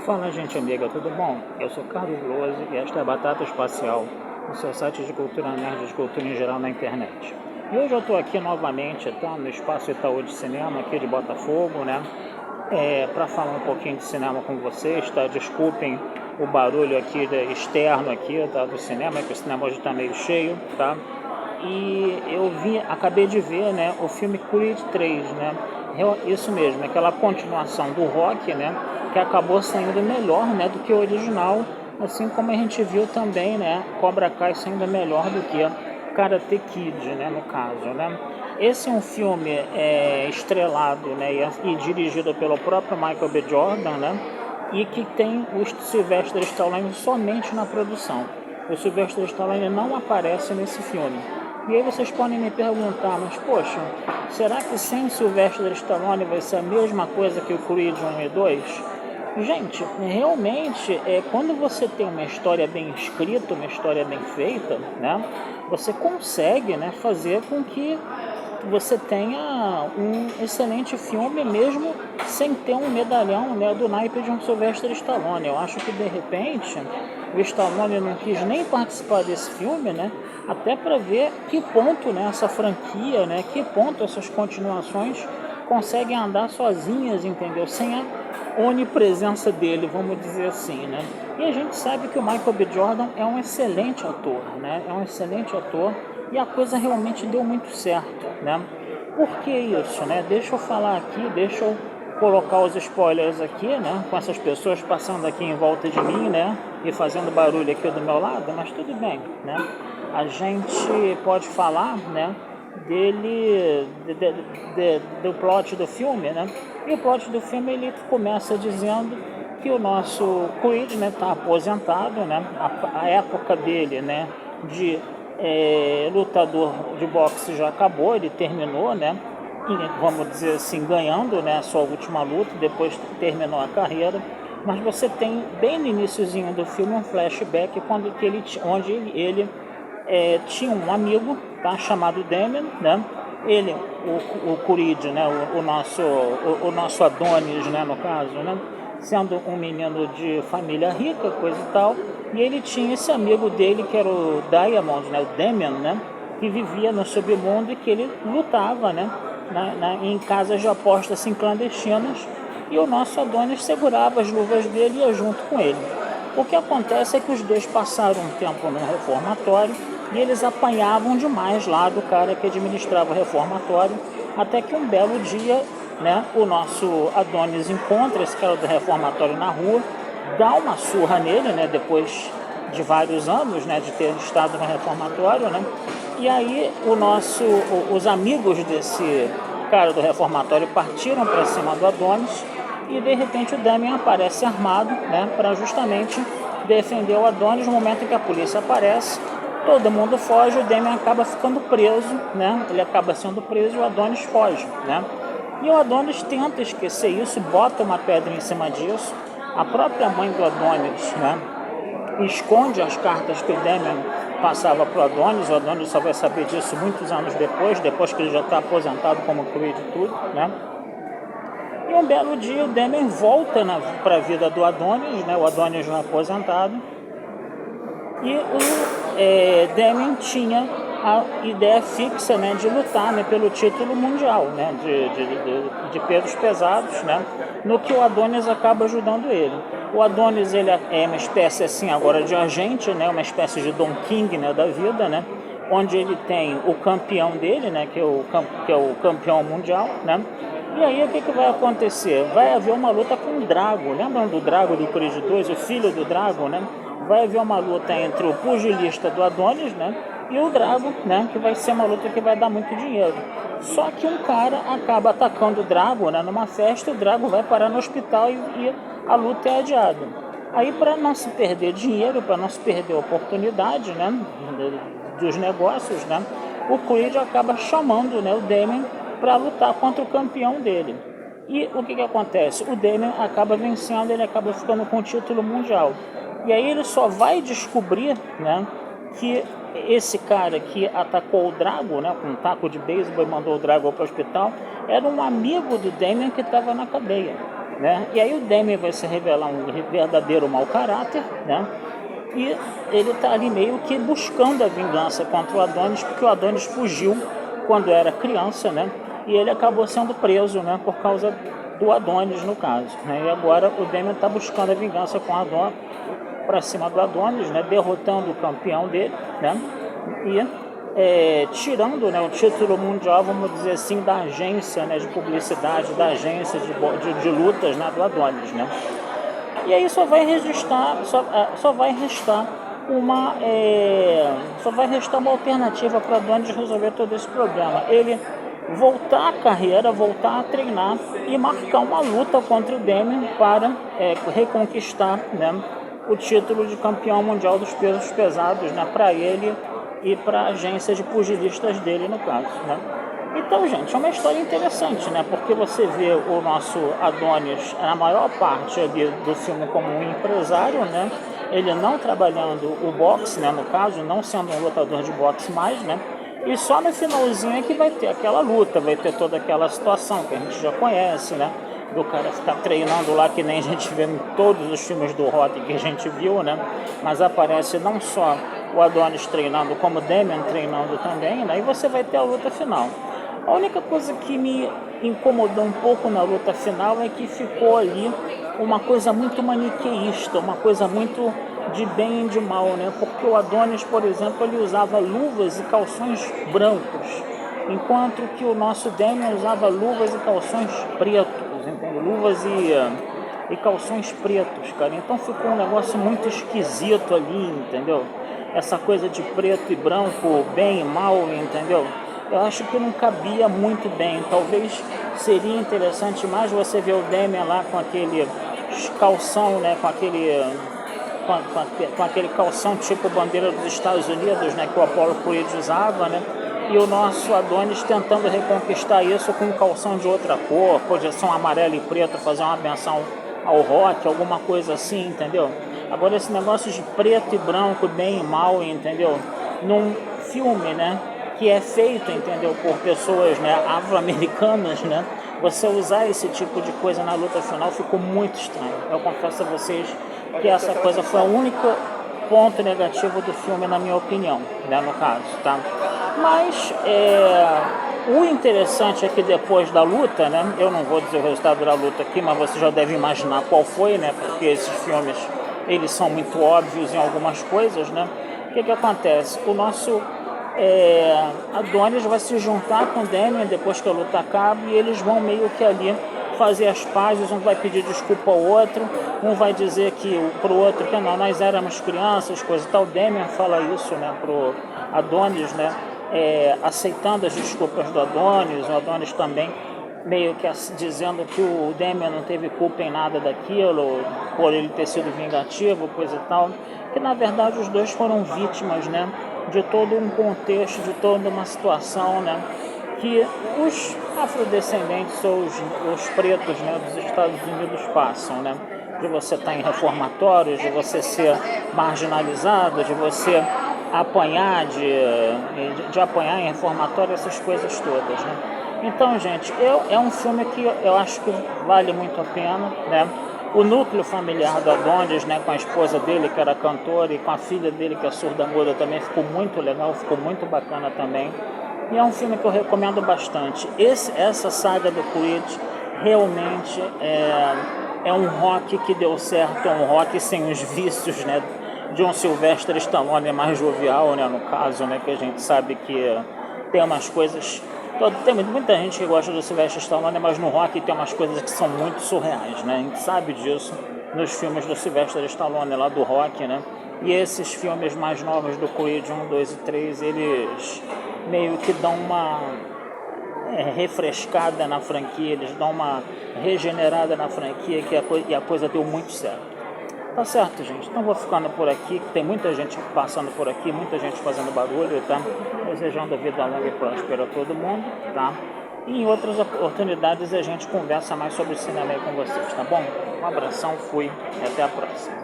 Fala, gente amiga, tudo bom? Eu sou Carlos Lose e esta é a Batata Espacial, o seu site de cultura nerd, de cultura em geral na internet. E hoje eu estou aqui novamente, tá, no Espaço Itaú de Cinema, aqui de Botafogo, né? Para falar um pouquinho de cinema com vocês, tá? Desculpem o barulho aqui externo aqui, tá, do cinema, que o cinema hoje está meio cheio, tá? E eu acabei de ver, né, o filme Creed 3, né? Isso mesmo, aquela continuação do Rock, né, que acabou saindo melhor, né, do que o original, assim como a gente viu também, né, Cobra Kai saindo melhor do que Karate Kid, né, no caso, né. Esse é um filme estrelado, né, e dirigido pelo próprio Michael B. Jordan, né, e que tem o Sylvester Stallone somente na produção. O Sylvester Stallone não aparece nesse filme. E aí vocês podem me perguntar, mas poxa, será que sem o Sylvester Stallone vai ser a mesma coisa que o Creed 1 e 2? Gente, realmente, quando você tem uma história bem escrita, uma história bem feita, né, você consegue, né, fazer com que você tenha um excelente filme mesmo sem ter um medalhão, né, do naipe de um Sylvester Stallone. Eu acho que de repente o Stallone não quis nem participar desse filme, né, até para ver que ponto, né, essa franquia, né, que ponto essas continuações conseguem andar sozinhas, entendeu? Sem a onipresença dele, vamos dizer assim, né? E a gente sabe que o Michael B. Jordan é um excelente ator, né? É um excelente ator e a coisa realmente deu muito certo, né? Por que isso, né? Deixa eu falar aqui, deixa eu colocar os spoilers aqui, né? Com essas pessoas passando aqui em volta de mim, né? E fazendo barulho aqui do meu lado, mas tudo bem, né? A gente pode falar, né? Do plot do filme, né? E o plot do filme ele começa dizendo que o nosso Creed, né, tá aposentado, né? A época dele, né, de lutador de boxe já acabou, ele terminou, né? E, vamos dizer assim, ganhando, né, a sua última luta, depois terminou a carreira. Mas você tem bem no iniciozinho do filme um flashback onde ele tinha um amigo, tá, chamado Damien, né? Ele, o Creed, né, o nosso Adonis, né, no caso, né, sendo um menino de família rica, coisa e tal, e ele tinha esse amigo dele que era o Diamond, né, o Damien, né, que vivia no submundo e que ele lutava, né, em casas de apostas assim, clandestinas, e o nosso Adonis segurava as luvas dele e ia junto com ele. O que acontece é que os dois passaram um tempo no reformatório e eles apanhavam demais lá do cara que administrava o reformatório, até que um belo dia, né, o nosso Adonis encontra esse cara do reformatório na rua, dá uma surra nele, né, depois de vários anos, né, de ter estado no reformatório, né, e aí os amigos desse cara do reformatório partiram para cima do Adonis e de repente o Damien aparece armado, né, para justamente defender o Adonis. No momento em que a polícia aparece, todo mundo foge, o Damien acaba ficando preso, né, ele acaba sendo preso e o Adonis foge, né. E o Adonis tenta esquecer isso, bota uma pedra em cima disso. A própria mãe do Adonis, né, esconde as cartas que o Damien passava para o Adonis só vai saber disso muitos anos depois que ele já está aposentado como Creed e tudo, né. E um belo dia o Damien volta para a vida do Adonis, né, o Adonis já aposentado, e o Damien tinha a ideia fixa, né, de lutar, né, pelo título mundial, né, de pesos pesados, né, no que o Adonis acaba ajudando ele. O Adonis ele é uma espécie assim agora de agente, né, uma espécie de Don King, né, da vida, né, onde ele tem o campeão dele, né, que é o campeão mundial, né. E aí o que vai acontecer? Vai haver uma luta com o Drago. Lembram do Drago do Creed 2, o filho do Drago, né? Vai haver uma luta entre o pugilista do Adonis, né, e o Drago, né, que vai ser uma luta que vai dar muito dinheiro. Só que um cara acaba atacando o Drago, né, numa festa, e o Drago vai parar no hospital e a luta é adiada. Aí, para não se perder dinheiro, para não se perder a oportunidade, né, dos negócios, né, o Creed acaba chamando, né, o Damien para lutar contra o campeão dele. E o que acontece? O Damien acaba vencendo, ele acaba ficando com o título mundial. E aí ele só vai descobrir, né, que esse cara que atacou o Drago, né, com um taco de beisebol e mandou o Drago para o hospital, era um amigo do Damien que estava na cadeia. né? E aí o Damian vai se revelar um verdadeiro mau caráter, né? E ele está ali meio que buscando a vingança contra o Adonis, porque o Adonis fugiu quando era criança, né? E ele acabou sendo preso, né? Por causa do Adonis, no caso, né? E agora o Damian está buscando a vingança com o Adonis, para cima do Adonis, né? Derrotando o campeão dele, né? E tirando, né, o título mundial, vamos dizer assim, da agência, né, de publicidade, da agência de lutas, né, do Adonis, né? E aí só vai restar uma alternativa para o Adonis resolver todo esse problema. Ele voltar à carreira, voltar a treinar e marcar uma luta contra o Damian para reconquistar, né, o título de campeão mundial dos pesos pesados, né, para ele e para a agência de pugilistas dele, no caso, né? Então, gente, é uma história interessante, né? Porque você vê o nosso Adonis, na maior parte ali do filme, como um empresário, né? Ele não trabalhando o boxe, né? No caso, não sendo um lutador de boxe mais, né? E só no finalzinho é que vai ter aquela luta, vai ter toda aquela situação que a gente já conhece, né? Do cara ficar treinando lá, que nem a gente vê em todos os filmes do Rock que a gente viu, né? Mas aparece não só o Adonis treinando, como o Damian treinando também, né? E você vai ter a luta final. A única coisa que me incomodou um pouco na luta final é que ficou ali uma coisa muito maniqueísta, uma coisa muito de bem e de mal, né? Porque o Adonis, por exemplo, ele usava luvas e calções brancos, enquanto que o nosso Damian usava luvas e calções pretos, entendeu? Luvas e calções pretos, cara. Então ficou um negócio muito esquisito ali, entendeu? Essa coisa de preto e branco, bem e mal, entendeu? Eu acho que não cabia muito bem. Talvez seria interessante mais você ver o Damian lá com aquele calção, né? Com aquele calção tipo bandeira dos Estados Unidos, né? Que o Apollo Creed usava, né? E o nosso Adonis tentando reconquistar isso com um calção de outra cor, podia ser um amarelo e preto, fazer uma menção ao rock, alguma coisa assim, entendeu? Agora esse negócio de preto e branco, bem e mal, entendeu? Num filme, né, que é feito, entendeu, por pessoas, né, afro-americanas, né, você usar esse tipo de coisa na luta final ficou muito estranho. Eu confesso a vocês que essa coisa foi o único ponto negativo do filme, na minha opinião, né, no caso, tá? Mas o interessante é que depois da luta, né, eu não vou dizer o resultado da luta aqui, mas você já deve imaginar qual foi, né, porque esses filmes, eles são muito óbvios em algumas coisas, né? O que acontece? O nosso Adonis vai se juntar com o Damian depois que a luta acaba, e eles vão meio que ali fazer as pazes, um vai pedir desculpa ao outro, um vai dizer pro outro que não, nós éramos crianças, coisa e tal. O Damian fala isso, né, pro Adonis, né, aceitando as desculpas do Adonis, o Adonis também meio que dizendo que o Damian não teve culpa em nada daquilo, por ele ter sido vingativo, coisa e tal, que na verdade os dois foram vítimas, né, de todo um contexto, de toda uma situação, né, que os afrodescendentes ou os pretos, né, dos Estados Unidos passam, né, de você estar em reformatórios, de você ser marginalizado, de você apanhar, de apanhar em reformatório, essas coisas todas, né. Então, gente, é um filme que eu acho que vale muito a pena, né? O núcleo familiar do Adonis, né, com a esposa dele, que era cantora, e com a filha dele, que é surda-muda, também ficou muito legal, ficou muito bacana também. E é um filme que eu recomendo bastante. Essa saga do Creed realmente é um rock que deu certo, é um rock sem os vícios, né, de um Sylvester Stallone mais jovial, né, no caso, né, que a gente sabe que tem umas coisas... Tem muita gente que gosta do Sylvester Stallone, mas no rock tem umas coisas que são muito surreais, né? A gente sabe disso nos filmes do Sylvester Stallone lá do rock, né? E esses filmes mais novos do Creed 1, 2 e 3, eles meio que dão uma refrescada na franquia, eles dão uma regenerada na franquia, e a coisa deu muito certo. Tá certo, gente. Então vou ficando por aqui, que tem muita gente passando por aqui, muita gente fazendo barulho, tá? Desejando a vida longa e próspera a todo mundo, tá? E em outras oportunidades a gente conversa mais sobre cinema aí com vocês, tá bom? Um abração, fui e até a próxima.